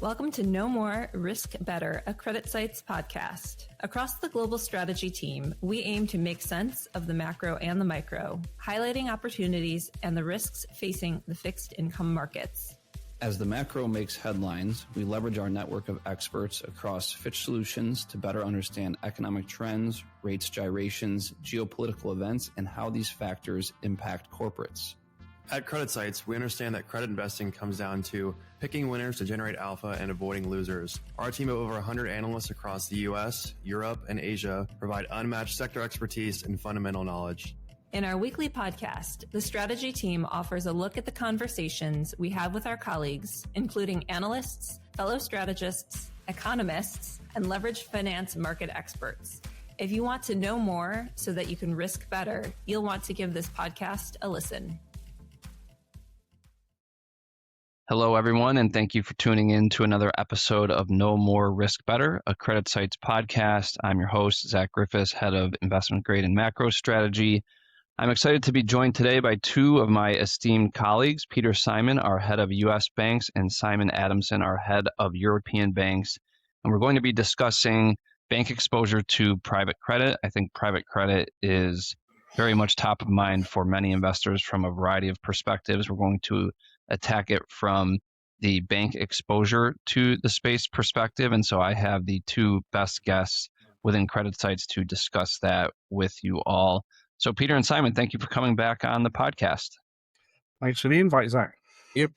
Welcome to No More, Risk Better, a CreditSights podcast. Across the global strategy team, we aim to make sense of the macro and the micro, highlighting opportunities and the risks facing the fixed income markets. As the macro makes headlines, we leverage our network of experts across Fitch Solutions to better understand economic trends, rates gyrations, geopolitical events, and how these factors impact corporates. At CreditSights, we understand that credit investing comes down to picking winners to generate alpha and avoiding losers. Our team of over 100 analysts across the US, Europe, and Asia provide unmatched sector expertise and fundamental knowledge. In our weekly podcast, the strategy team offers a look at the conversations we have with our colleagues, including analysts, fellow strategists, economists, and leveraged finance market experts. If you want to know more so that you can risk better, you'll want to give this podcast a listen. Hello, everyone, and thank you for tuning in to another episode of No More Risk Better, a CreditSights podcast. I'm your host, Zach Griffiths, head of investment grade and macro strategy. I'm excited to be joined today by two of my esteemed colleagues, Peter Simon, our head of U.S. banks, and Simon Adamson, our head of European banks. And we're going to be discussing bank exposure to private credit. I think private credit is very much top of mind for many investors from a variety of perspectives. We're going to attack it from the bank exposure to the space perspective. And so I have the two best guests within CreditSights to discuss that with you all. So Peter and Simon, thank you for coming back on the podcast. Thanks for the invite, Zach. Yep.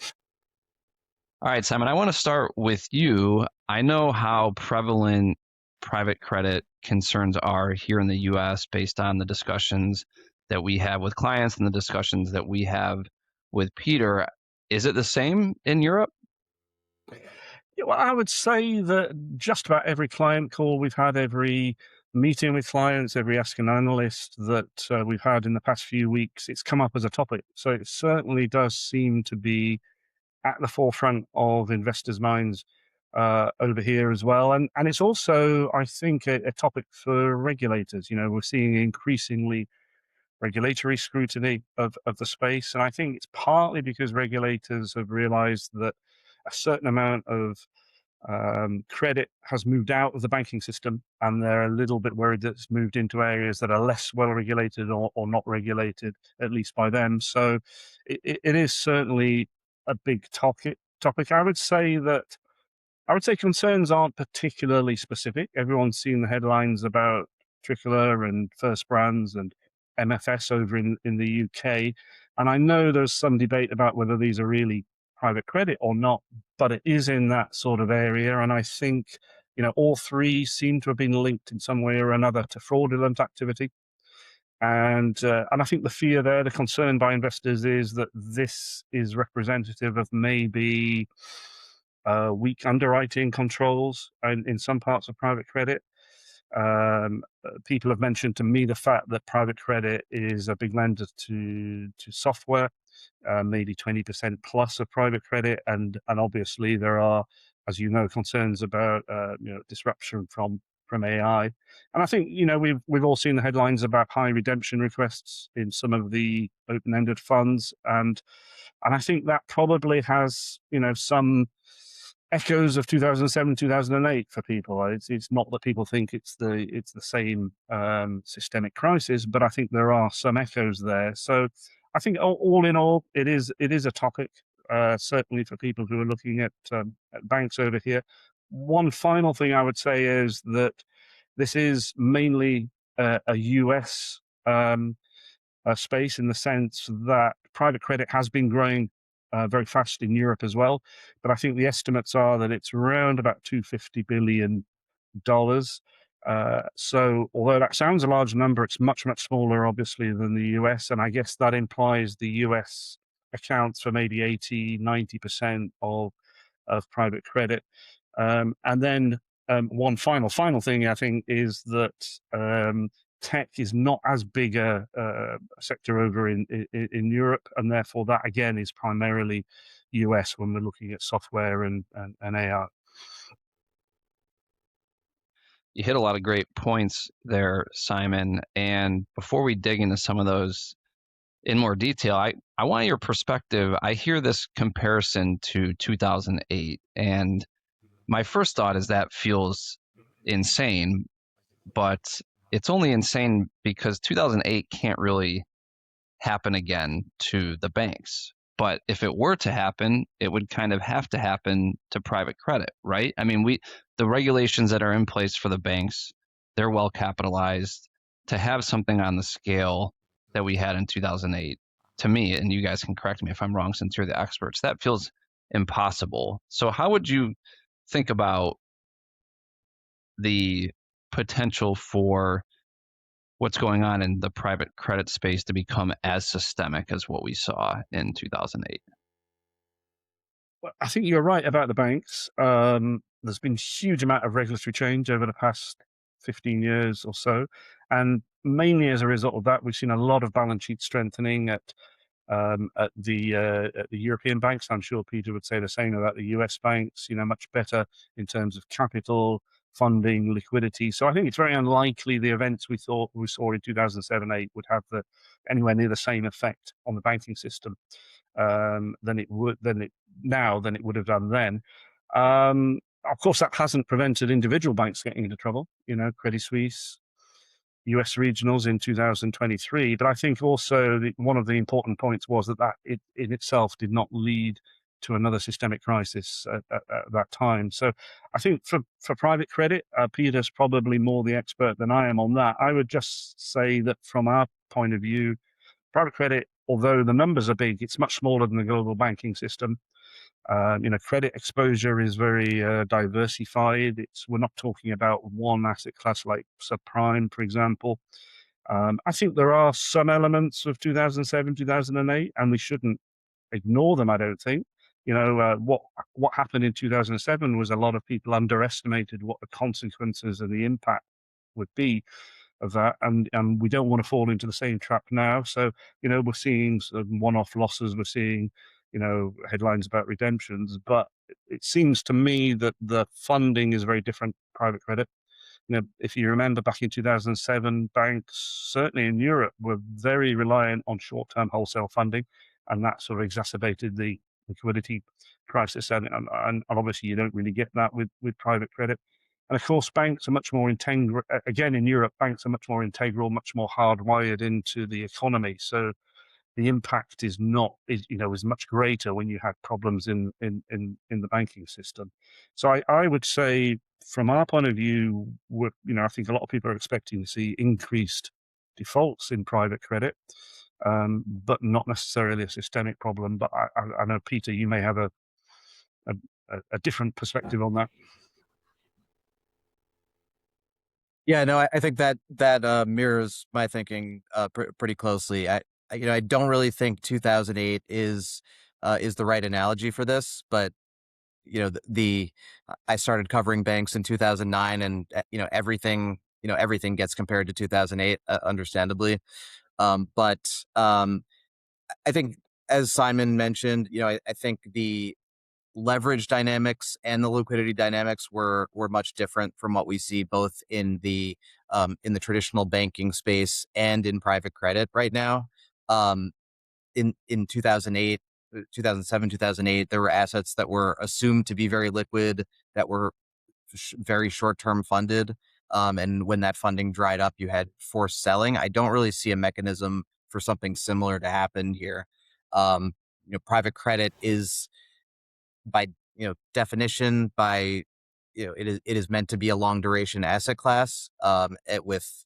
All right, Simon, I want to start with you. I know how prevalent private credit concerns are here in the U.S. based on the discussions that we have with clients and the discussions that we have with Peter. Is it the same in Europe? Yeah, well, I would say that just about every client call we've had, every meeting with clients, every Ask an Analyst that we've had in the past few weeks, it's come up as a topic. So it certainly does seem to be at the forefront of investors' minds over here as well. And it's also, I think, a topic for regulators. You know, we're seeing increasingly regulatory scrutiny of the space. And I think it's partly because regulators have realized that a certain amount of credit has moved out of the banking system, and they're a little bit worried that it's moved into areas that are less well regulated or not regulated, at least by them. So it is certainly a big topic. I would say concerns aren't particularly specific. Everyone's seen the headlines about Tricolor and First Brands and MFS over in the UK. And I know there's some debate about whether these are really private credit or not, but it is in that sort of area. And I think, you know, all three seem to have been linked in some way or another to fraudulent activity. And I think the fear there, the concern by investors is that this is representative of maybe weak underwriting controls in some parts of private credit. People have mentioned to me the fact that private credit is a big lender to software, maybe 20% plus of private credit, and obviously there are, as you know, concerns about disruption from AI. And I think, you know, we've all seen the headlines about high redemption requests in some of the open-ended funds, and I think that probably has, you know, some echoes of 2007, 2008 for people. It's not that people think it's the same systemic crisis, but I think there are some echoes there. So I think all in all, it is a topic, certainly for people who are looking at banks over here. One final thing I would say is that this is mainly a US space, in the sense that private credit has been growing very fast in Europe as well. But I think the estimates are that it's around about $250 billion. So although that sounds a large number, it's much, much smaller, obviously, than the US. And I guess that implies the US accounts for maybe 80-90% of private credit. And then one final thing, I think, is that tech is not as big a sector over in Europe, and therefore that again is primarily US when we're looking at software and AI. You hit a lot of great points there, Simon. And before we dig into some of those in more detail, I want your perspective. I hear this comparison to 2008, and my first thought is that feels insane, but it's only insane because 2008 can't really happen again to the banks. But if it were to happen, it would kind of have to happen to private credit, right? I mean, the regulations that are in place for the banks, they're well capitalized. To have something on the scale that we had in 2008, to me, and you guys can correct me if I'm wrong since you're the experts, that feels impossible. So how would you think about the potential for what's going on in the private credit space to become as systemic as what we saw in 2008? Well, I think you're right about the banks. There's been a huge amount of regulatory change over the past 15 years or so. And mainly as a result of that, we've seen a lot of balance sheet strengthening at the European banks. I'm sure Peter would say the same about the US banks, much better in terms of capital, funding, liquidity. So I think it's very unlikely the events we saw in 2007-8 would have anywhere near the same effect on the banking system than it would have done then. Of course, that hasn't prevented individual banks getting into trouble. Credit Suisse, US regionals in 2023. But I think also one of the important points was that it in itself did not lead to another systemic crisis at that time. So I think for private credit, Peter's probably more the expert than I am on that. I would just say that from our point of view, private credit, although the numbers are big, it's much smaller than the global banking system. Credit exposure is very diversified. We're not talking about one asset class like subprime, for example. I think there are some elements of 2007, 2008, and we shouldn't ignore them, I don't think. What happened in 2007 was a lot of people underestimated what the consequences and the impact would be of that, and we don't want to fall into the same trap now. So, we're seeing some one-off losses, we're seeing, headlines about redemptions, but it seems to me that the funding is very different, private credit. If you remember back in 2007, banks, certainly in Europe, were very reliant on short-term wholesale funding, and that sort of exacerbated the liquidity crisis. And obviously, you don't really get that with private credit. And of course, banks are much more integral. Again, in Europe, banks are much more integral, much more hardwired into the economy. So the impact is much greater when you have problems in the banking system. So I would say, from our point of view, I think a lot of people are expecting to see increased defaults in private credit, but not necessarily a systemic problem. But I know, Peter, you may have a different perspective on that. Yeah, no, I think that mirrors my thinking pretty closely. I don't really think 2008 is the right analogy for this, but I started covering banks in 2009, and everything gets compared to 2008, understandably. But I think, as Simon mentioned, I think the leverage dynamics and the liquidity dynamics were much different from what we see both in the traditional banking space and in private credit right now. In 2008, 2007, 2008, there were assets that were assumed to be very liquid, that were very short-term funded. And when that funding dried up, you had forced selling. I don't really see a mechanism for something similar to happen here. Private credit is, by definition, it is meant to be a long duration asset class, with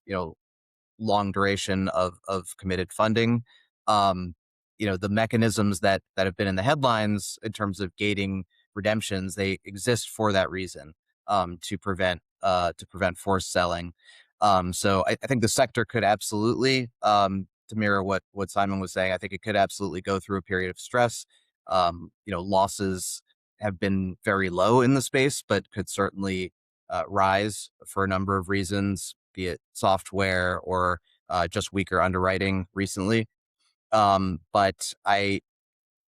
long duration of committed funding. The mechanisms that have been in the headlines in terms of gating redemptions, they exist for that reason, to prevent forced selling. So I think the sector could absolutely, to mirror what Simon was saying, I think it could absolutely go through a period of stress. Losses have been very low in the space, but could certainly rise for a number of reasons, be it software or just weaker underwriting recently. But I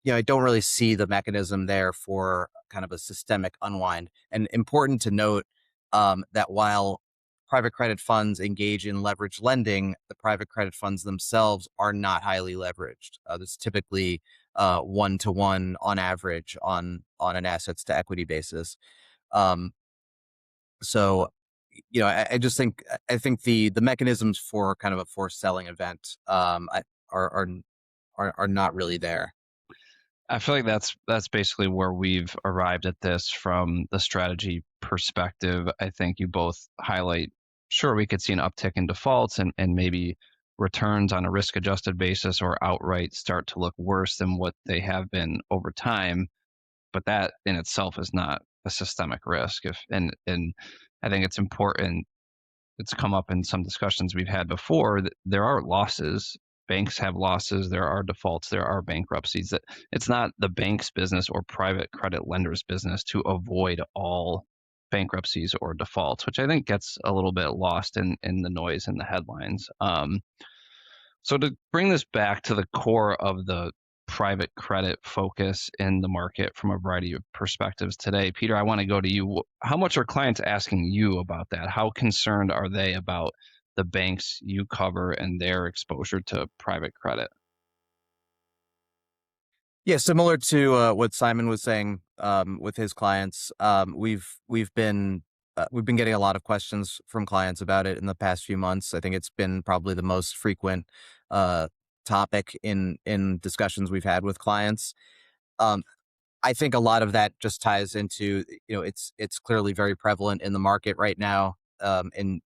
don't really see the mechanism there for kind of a systemic unwind. And important to note that while private credit funds engage in leverage lending, the private credit funds themselves are not highly leveraged. There's typically 1-to-1 on average on an assets to equity basis. So, I just think the mechanisms for kind of a forced selling event are not really there. I feel like that's basically where we've arrived at this from the strategy perspective. I think you both highlight, sure, we could see an uptick in defaults and maybe returns on a risk adjusted basis or outright start to look worse than what they have been over time. But that in itself is not a systemic risk. And I think it's important, it's come up in some discussions we've had before, that there are losses. Banks have losses, there are defaults, there are bankruptcies. That it's not the bank's business or private credit lenders' business to avoid all bankruptcies or defaults, which I think gets a little bit lost in the noise in the headlines. So to bring this back to the core of the private credit focus in the market from a variety of perspectives today, Peter, I want to go to you. How much are clients asking you about that? How concerned are they about the banks you cover and their exposure to private credit? Yeah, similar to what Simon was saying with his clients, we've been getting a lot of questions from clients about it in the past few months. I think it's been probably the most frequent topic in discussions we've had with clients. I think a lot of that just ties into, it's clearly very prevalent in the market right now, and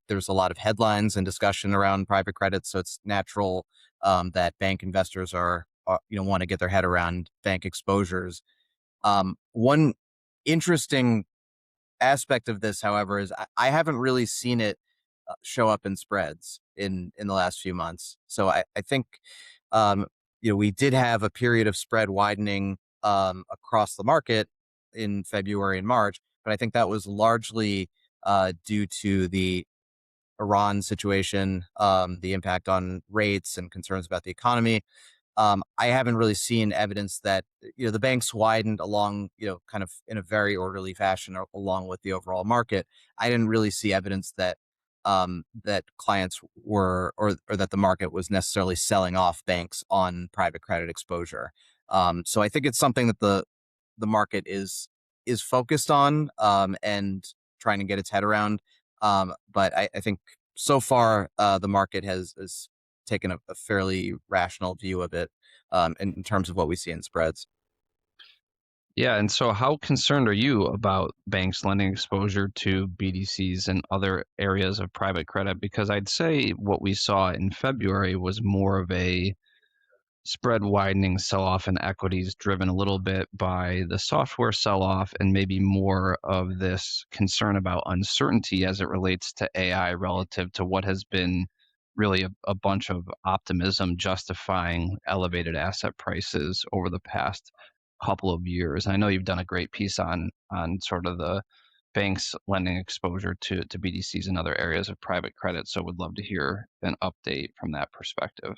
there's a lot of headlines and discussion around private credit, so it's natural that bank investors want to get their head around bank exposures. One interesting aspect of this, however, is I haven't really seen it show up in spreads in the last few months. So I think we did have a period of spread widening across the market in February and March, but I think that was largely due to the Iran situation, the impact on rates and concerns about the economy. I haven't really seen evidence that the banks widened along, kind of in a very orderly fashion along with the overall market. I didn't really see evidence that that clients were or that the market was necessarily selling off banks on private credit exposure. So I think it's something that the market is focused on and trying to get its head around. But I think so far the market has taken a fairly rational view of it in terms of what we see in spreads. Yeah, and so how concerned are you about banks lending exposure to BDCs and other areas of private credit? Because I'd say what we saw in February was more of a spread widening sell-off in equities, driven a little bit by the software sell-off and maybe more of this concern about uncertainty as it relates to AI relative to what has been really a bunch of optimism justifying elevated asset prices over the past couple of years. I know you've done a great piece on sort of the banks lending exposure to BDCs and other areas of private credit, so would love to hear an update from that perspective.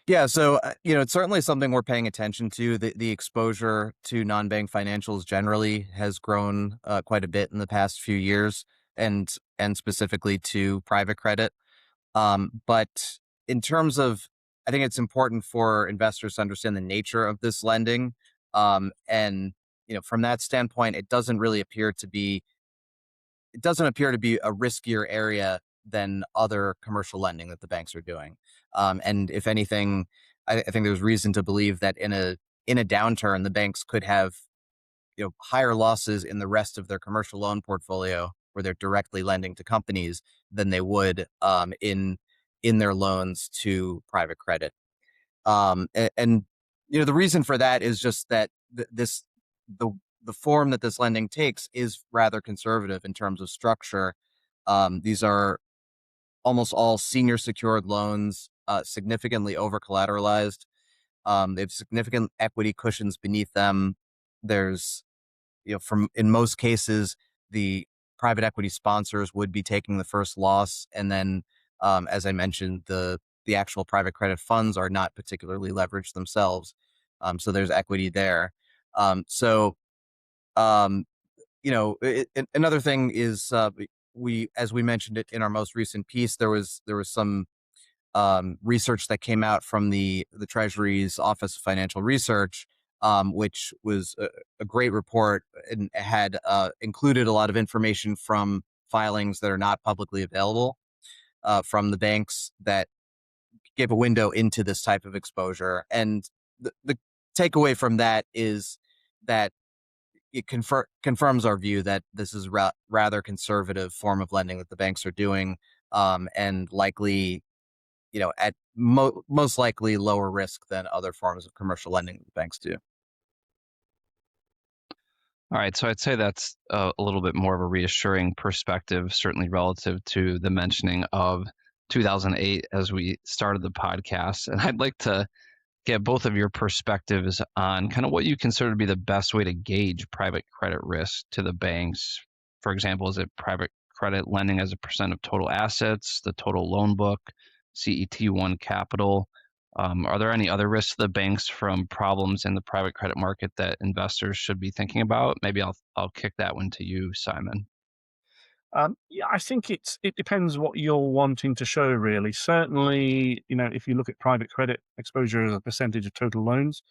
Yeah, so it's certainly something we're paying attention to. The exposure to non-bank financials generally has grown quite a bit in the past few years, and specifically to private credit. But in terms of, I think it's important for investors to understand the nature of this lending, and from that standpoint, it doesn't appear to be a riskier area than other commercial lending that the banks are doing. And if anything, I think there's reason to believe that in a downturn, the banks could have higher losses in the rest of their commercial loan portfolio, where they're directly lending to companies, than they would in their loans to private credit. And the reason for that is just that the form that this lending takes is rather conservative in terms of structure. These are almost all senior secured loans, significantly over collateralized. They have significant equity cushions beneath them. There's, in most cases, the private equity sponsors would be taking the first loss. And then, as I mentioned, the actual private credit funds are not particularly leveraged themselves. So there's equity there. Another thing is, as we mentioned it in our most recent piece, there was some research that came out from the Treasury's Office of Financial Research which was a great report and had included a lot of information from filings that are not publicly available from the banks that give a window into this type of exposure. And the takeaway from that is that it confirms our view that this is rather conservative form of lending that the banks are doing, and likely, at most likely lower risk than other forms of commercial lending that the banks do. All right, so I'd say that's a little bit more of a reassuring perspective, certainly relative to the mentioning of 2008 as we started the podcast. And I'd like to get both of your perspectives on kind of what you consider to be the best way to gauge private credit risk to the banks. For example, is it private credit lending as a percent of total assets, the total loan book, CET1 capital? Are there any other risks to the banks from problems in the private credit market that investors should be thinking about? Maybe I'll kick that one to you, Simon. Yeah, I think it depends what you're wanting to show, really. Certainly, if you look at private credit exposure as a percentage of total loans,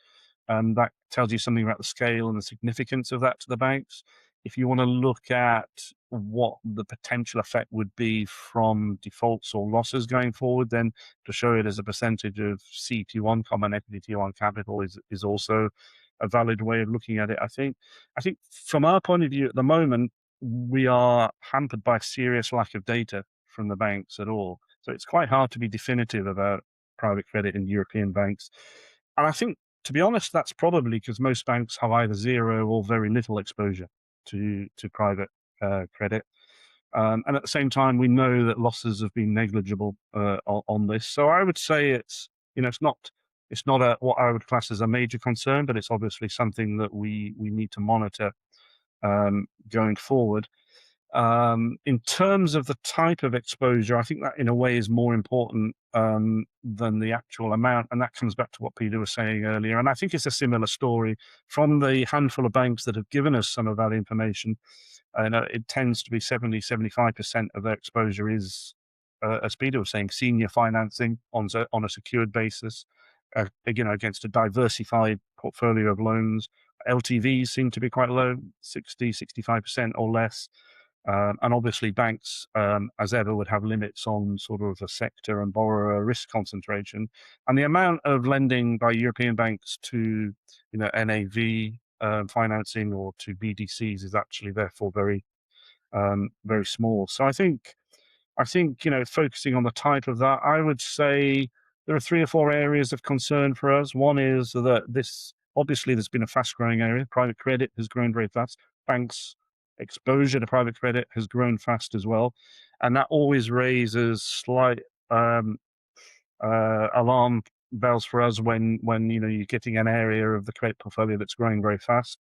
that tells you something about the scale and the significance of that to the banks. If you want to look at what the potential effect would be from defaults or losses going forward, then to show it as a percentage of CET1, common equity Tier 1 capital, is also a valid way of looking at it, I think. I think from our point of view at the moment, we are hampered by a serious lack of data from the banks at all. So it's quite hard to be definitive about private credit in European banks. And I think, to be honest, that's probably because most banks have either zero or very little exposure to private credit. And at the same time, we know that losses have been negligible on this. So I would say it's not what I would class as a major concern, but it's obviously something that we need to monitor going forward. In terms of the type of exposure, I think that in a way is more important than the actual amount. And that comes back to what Peter was saying earlier. And I think it's a similar story from the handful of banks that have given us some of that information. It tends to be 70-75% of their exposure is, as Peter was saying, senior financing on a secured basis, against a diversified portfolio of loans. LTVs seem to be quite low, 60-65% or less. And obviously banks, as ever, would have limits on sort of a sector and borrower risk concentration. And the amount of lending by European banks to, NAV financing or to BDCs is actually therefore very, very small. So I think, focusing on the type of that, I would say there are 3 or 4 areas of concern for us. One is that obviously there's been a fast growing area. Private credit has grown very fast. Banks' exposure to private credit has grown fast as well. And that always raises slight alarm bells for us when you're getting an area of the credit portfolio that's growing very fast.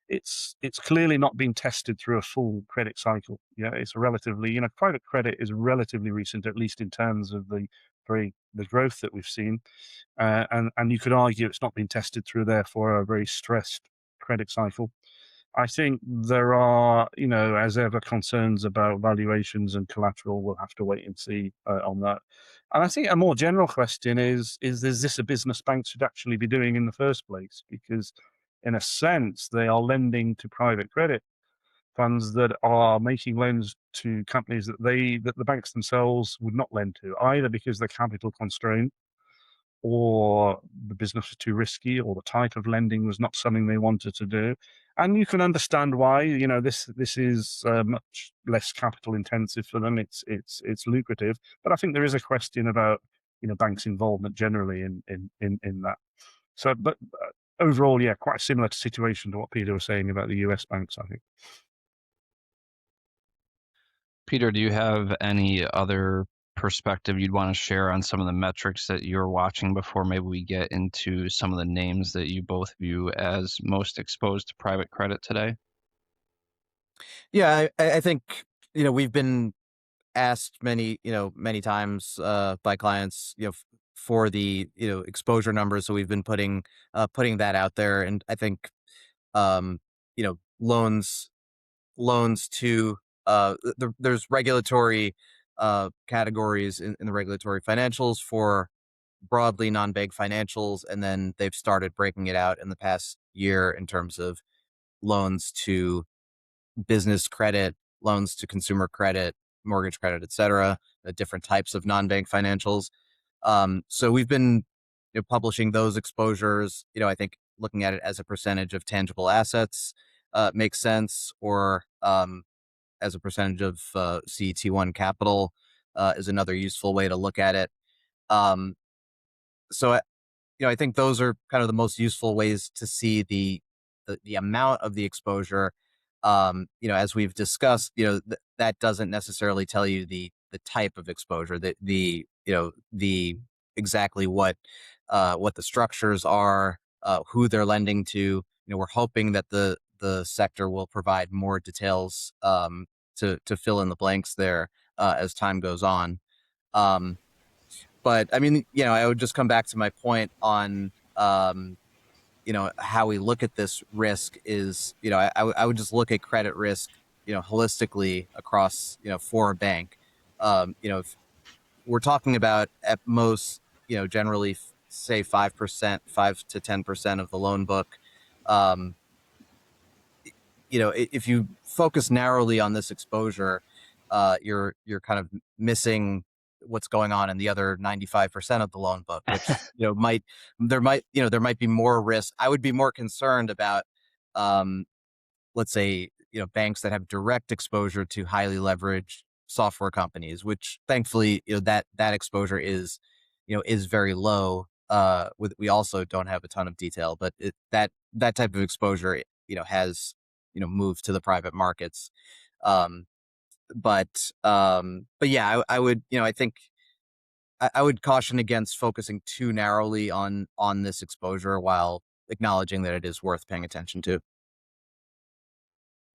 It's clearly not been tested through a full credit cycle. Yeah, it's relatively, private credit is relatively recent, at least in terms of the growth that we've seen. And you could argue it's not been tested through, therefore, a very stressed credit cycle. I think there are, as ever, concerns about valuations and collateral. We'll have to wait and see on that. And I think a more general question is this a business banks should actually be doing in the first place? Because in a sense, they are lending to private credit funds that are making loans to companies that the banks themselves would not lend to, either because they're capital constrained, or the business was too risky, or the type of lending was not something they wanted to do. And you can understand why. This is much less capital intensive for them. It's lucrative. But I think there is a question about banks' involvement generally in that. So, but overall, yeah, quite a similar situation to what Peter was saying about the US banks, I think. Peter, do you have any other perspective you'd want to share on some of the metrics that you're watching before maybe we get into some of the names that you both view as most exposed to private credit today? Yeah, I think, we've been asked many times by clients, for the, exposure numbers. So we've been putting that out there. And I think, loans to, there's regulatory categories in the regulatory financials for broadly non-bank financials, and then they've started breaking it out in the past year in terms of loans to business credit, loans to consumer credit, mortgage credit, et cetera, different types of non-bank financials. So we've been publishing those exposures. I think looking at it as a percentage of tangible assets makes sense, or as a percentage of CET1 capital is another useful way to look at it. So I think those are kind of the most useful ways to see the amount of the exposure. As we've discussed, that doesn't necessarily tell you the type of exposure, the exactly what the structures are, who they're lending to. We're hoping that the sector will provide more details to fill in the blanks there as time goes on. But I mean, I would just come back to my point on how we look at this risk is, I would just look at credit risk, holistically across, for a bank. If we're talking about at most, generally say 5%, 5 to 10% of the loan book. If you focus narrowly on this exposure, you're kind of missing what's going on in the other 95% of the loan book, which there might be more risk. I would be more concerned about, let's say, banks that have direct exposure to highly leveraged software companies, which thankfully that exposure is very low. We also don't have a ton of detail, but that type of exposure has moved to the private markets. But yeah, I would, I think I would caution against focusing too narrowly on this exposure while acknowledging that it is worth paying attention to.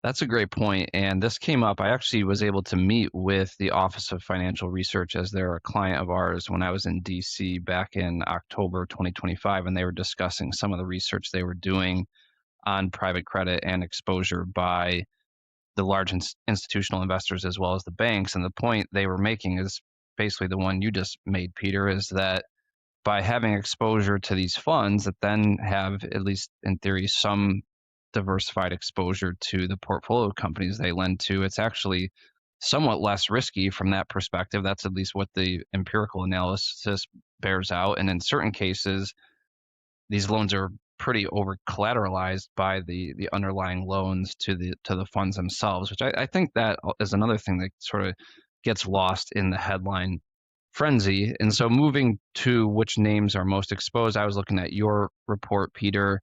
That's a great point. And this came up. I actually was able to meet with the Office of Financial Research, as they're a client of ours, when I was in DC back in October 2025, and they were discussing some of the research they were doing on private credit and exposure by the large institutional investors as well as the banks. And the point they were making is basically the one you just made, Peter, is that by having exposure to these funds that then have, at least in theory, some diversified exposure to the portfolio companies they lend to, it's actually somewhat less risky from that perspective. That's at least what the empirical analysis bears out. And in certain cases, these loans are pretty over collateralized by the underlying loans to the funds themselves, which I think that is another thing that sort of gets lost in the headline frenzy. And so moving to which names are most exposed, I was looking at your report, Peter,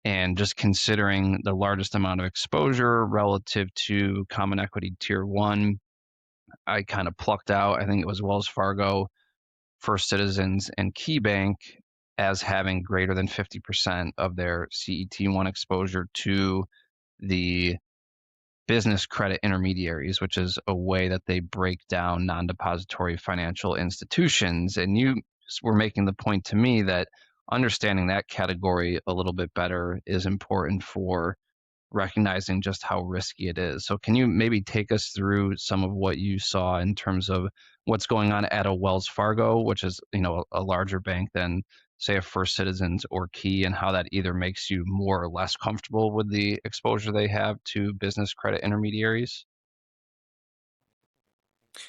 and just considering the largest amount of exposure relative to common equity tier one, I kind of plucked out, I think it was Wells Fargo, First Citizens, and KeyBank as having greater than 50% of their CET1 exposure to the business credit intermediaries, which is a way that they break down non-depository financial institutions. And you were making the point to me that understanding that category a little bit better is important for recognizing just how risky it is. So can you maybe take us through some of what you saw in terms of what's going on at a Wells Fargo, which is, a larger bank than say a First Citizens or Key, and how that either makes you more or less comfortable with the exposure they have to business credit intermediaries?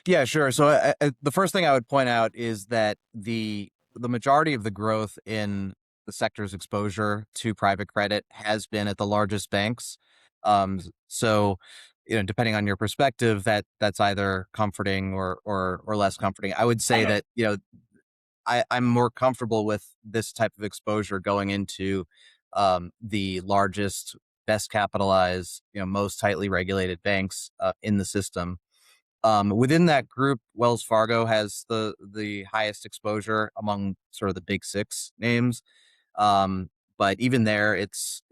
Yeah, sure. So the first thing I would point out is that the majority of the growth in the sector's exposure to private credit has been at the largest banks. So, depending on your perspective, that's either comforting or less comforting. I would say that, I'm more comfortable with this type of exposure going into the largest, best capitalized, most tightly regulated banks in the system. Within that group, Wells Fargo has the highest exposure among sort of the big six names. But even there, it's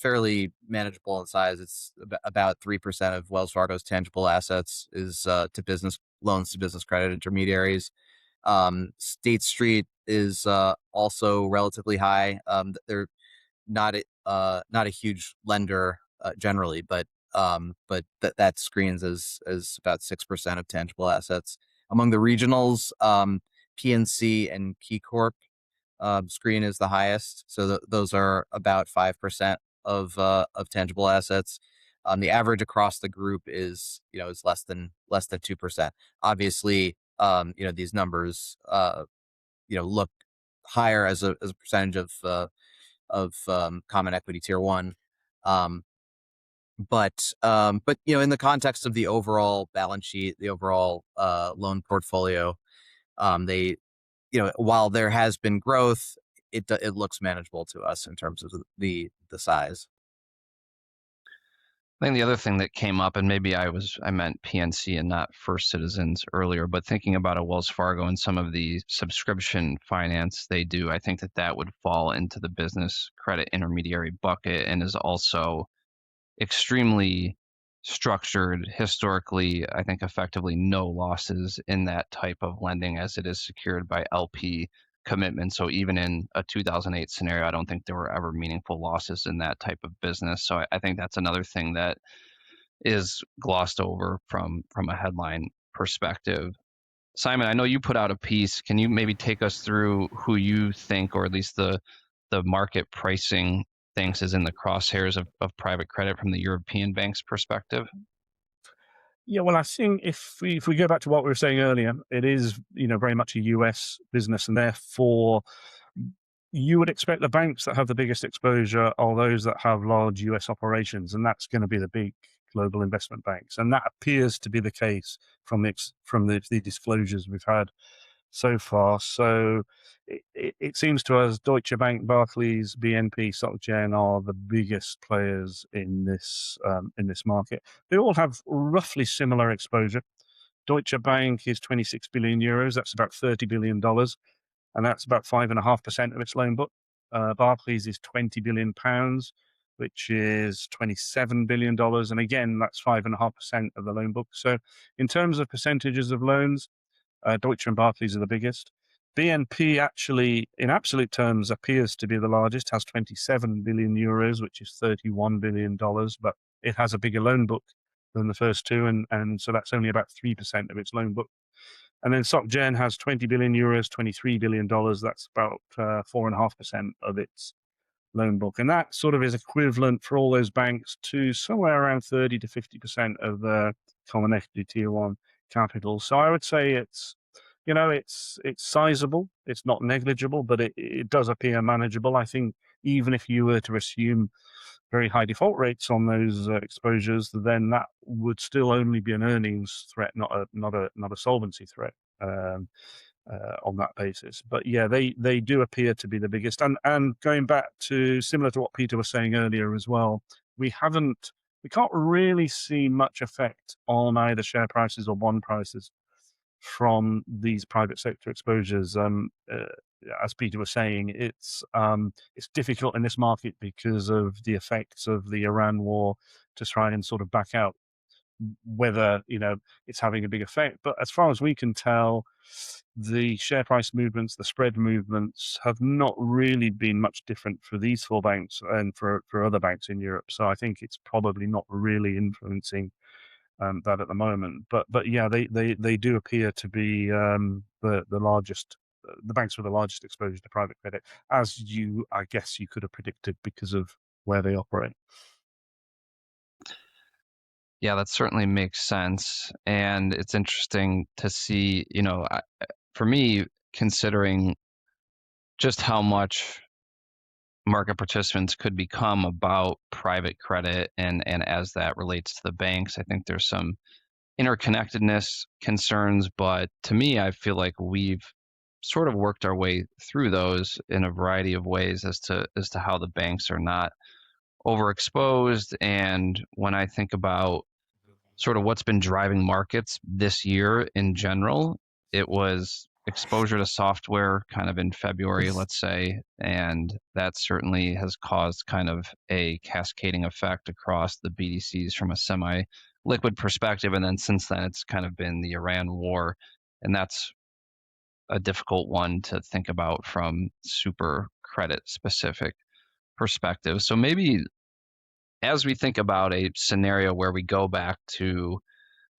fairly manageable in size. It's about 3% of Wells Fargo's tangible assets is to business loans to business credit intermediaries. State Street is also relatively high. They're not a huge lender generally, but that screens as about 6% of tangible assets. Among the regionals, PNC and KeyCorp Screen is the highest, so those are about 5% of tangible assets. The average across the group is less than 2%. Obviously, these numbers look higher as a percentage of common equity tier one. But in the context of the overall balance sheet, the overall loan portfolio, they while there has been growth, it looks manageable to us in terms of the size. I think the other thing that came up, and maybe I meant PNC and not First Citizens earlier, but thinking about a Wells Fargo and some of the subscription finance they do, I think that would fall into the business credit intermediary bucket and is also extremely structured historically. I think effectively no losses in that type of lending as it is secured by LP commitment. So even in a 2008 scenario, I don't think there were ever meaningful losses in that type of business. So I think that's another thing that is glossed over from a headline perspective. Simon, I know you put out a piece. Can you maybe take us through who you think, or at least the market pricing thinks is in the crosshairs of private credit from the European banks' perspective? Yeah, well, I think if we go back to what we were saying earlier, it is very much a US business, and therefore you would expect the banks that have the biggest exposure are those that have large US operations, and that's going to be the big global investment banks, and that appears to be the case from the disclosures we've had so far. So it seems to us Deutsche Bank, Barclays, BNP, Soc Gen are the biggest players in this market. They all have roughly similar exposure. Deutsche Bank is 26 billion euros. That's about $30 billion, and that's about 5.5% of its loan book. Barclays is 20 billion pounds, which is $27 billion, and again, that's 5.5% of the loan book. So, in terms of percentages of loans, Deutsche and Barclays are the biggest. BNP actually, in absolute terms, appears to be the largest, has 27 billion euros, which is $31 billion, but it has a bigger loan book than the first two, and so that's only about 3% of its loan book. And then Soc Gen has 20 billion euros, $23 billion, that's about 4.5% of its loan book. And that sort of is equivalent for all those banks to somewhere around 30 to 50% of the common equity tier one capital. So I would say it's sizable. It's not negligible, but it does appear manageable. I think even if you were to assume very high default rates on those exposures, then that would still only be an earnings threat, not a solvency threat on that basis. But yeah, they do appear to be the biggest. And going back to similar to what Peter was saying earlier as well, we can't really see much effect on either share prices or bond prices from these private sector exposures. As Peter was saying, it's difficult in this market because of the effects of the Iran war to try and sort of back out whether it's having a big effect. But as far as we can tell, the share price movements, the spread movements have not really been much different for these four banks and for other banks in Europe. So I think it's probably not really influencing that at the moment. But yeah, they do appear to be the largest, the banks with the largest exposure to private credit, as I guess you could have predicted because of where they operate. Yeah, that certainly makes sense. And it's interesting to see, for me, considering just how much market participants could become about private credit and as that relates to the banks, I think there's some interconnectedness concerns, but to me, I feel like we've sort of worked our way through those in a variety of ways as to how the banks are not overexposed. And when I think about sort of what's been driving markets this year in general, it was exposure to software kind of in February, let's say, and that certainly has caused kind of a cascading effect across the BDCs from a semi-liquid perspective. And then since then, it's kind of been the Iran war, and that's a difficult one to think about from super credit specific perspective. So maybe as we think about a scenario where we go back to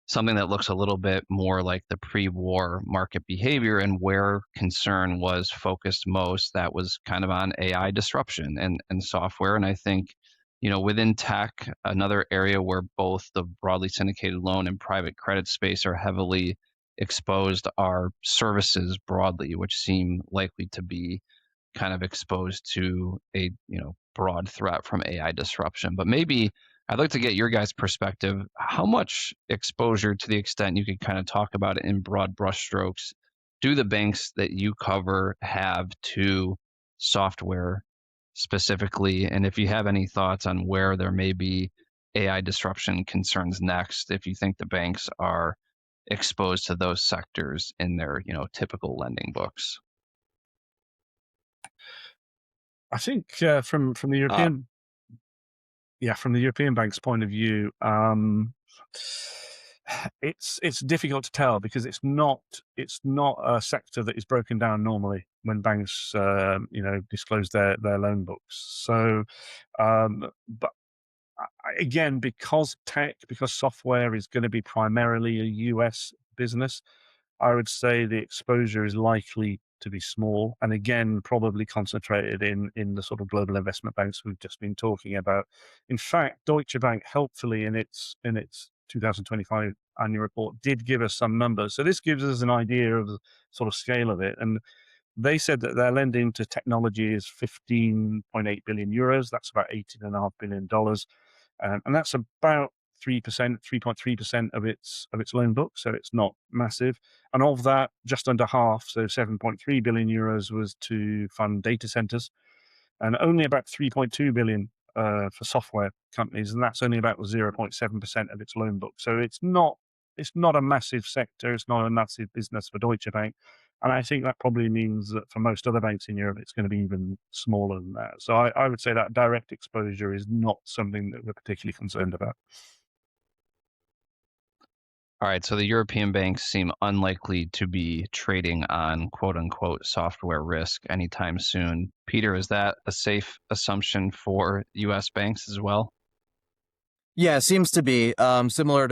something that looks a little bit more like the pre-war market behavior, and where concern was focused most, that was kind of on AI disruption and software. And I think, within tech, another area where both the broadly syndicated loan and private credit space are heavily exposed are services broadly, which seem likely to be kind of exposed to a broad threat from AI disruption. But maybe I'd like to get your guys' perspective. How much exposure, to the extent you could kind of talk about it in broad brushstrokes, do the banks that you cover have to software specifically? And if you have any thoughts on where there may be AI disruption concerns next, if you think the banks are exposed to those sectors in their typical lending books. I think from the European from the European bank's point of view, it's difficult to tell because it's not a sector that is broken down normally when banks disclose their loan books. So, but again, because software is going to be primarily a US business, I would say the exposure is likely to be small, and again, probably concentrated in the sort of global investment banks we've just been talking about. In fact, Deutsche Bank, helpfully in its 2025 annual report, did give us some numbers. So this gives us an idea of the sort of scale of it. And they said that their lending to technology is 15.8 billion euros. That's about $18.5 billion. And that's about 3.3% of its loan book, so it's not massive. And of that, just under half, so 7.3 billion euros, was to fund data centers, and only about 3.2 billion for software companies, and that's only about 0.7% of its loan book. So it's not a massive sector, it's not a massive business for Deutsche Bank. And I think that probably means that for most other banks in Europe, it's going to be even smaller than that. So I would say that direct exposure is not something that we're particularly concerned about. All right, so the European banks seem unlikely to be trading on quote-unquote software risk anytime soon. Peter, is that a safe assumption for U.S. banks as well? Yeah, it seems to be similar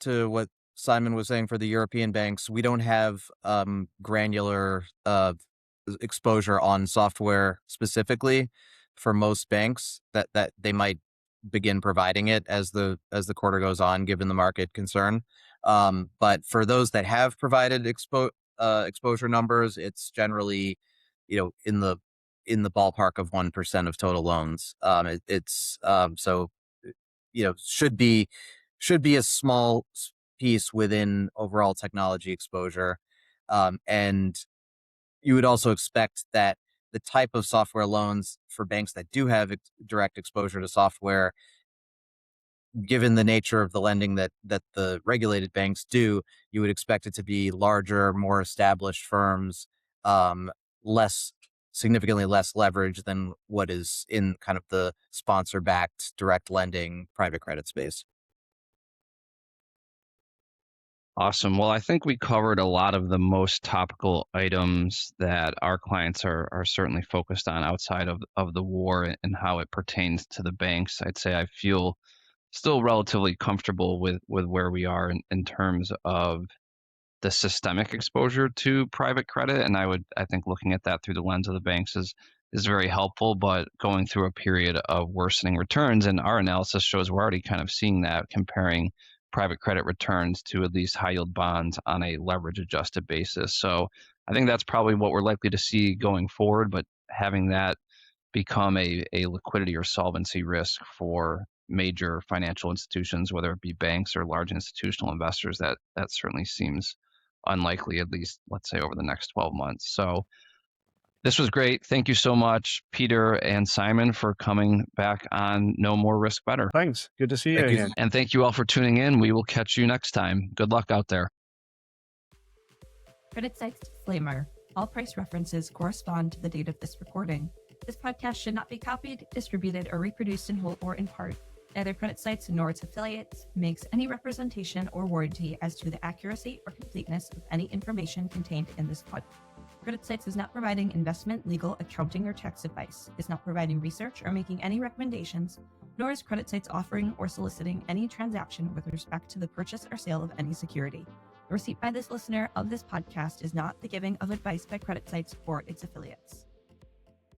to what Simon was saying for the European banks. We don't have granular exposure on software specifically for most banks that they might begin providing it as the quarter goes on, given the market concern. But for those that have provided exposure numbers, it's generally, in the ballpark of 1% of total loans. Should be a small piece within overall technology exposure. And you would also expect that the type of software loans for banks that do have direct exposure to software, given the nature of the lending that the regulated banks do, you would expect it to be larger, more established firms, significantly less leverage than what is in kind of the sponsor-backed direct lending private credit space. Awesome. Well, I think we covered a lot of the most topical items that our clients are certainly focused on outside of the war and how it pertains to the banks. I'd say I feel still relatively comfortable with where we are in terms of the systemic exposure to private credit. And I think looking at that through the lens of the banks is very helpful, but going through a period of worsening returns, and our analysis shows we're already kind of seeing that, comparing private credit returns to at least high yield bonds on a leverage adjusted basis. So I think that's probably what we're likely to see going forward, but having that become a liquidity or solvency risk for major financial institutions, whether it be banks or large institutional investors, that certainly seems unlikely, at least, let's say, over the next 12 months. So this was great. Thank you so much, Peter and Simon, for coming back on No More Risk Better. Thanks. Good to see you again. And thank you all for tuning in. We will catch you next time. Good luck out there. CreditSights disclaimer. All price references correspond to the date of this recording. This podcast should not be copied, distributed, or reproduced in whole or in part. Neither CreditSights nor its affiliates makes any representation or warranty as to the accuracy or completeness of any information contained in this podcast. CreditSights is not providing investment, legal, accounting, or tax advice, is not providing research or making any recommendations, nor is CreditSights offering or soliciting any transaction with respect to the purchase or sale of any security. The receipt by this listener of this podcast is not the giving of advice by CreditSights or its affiliates.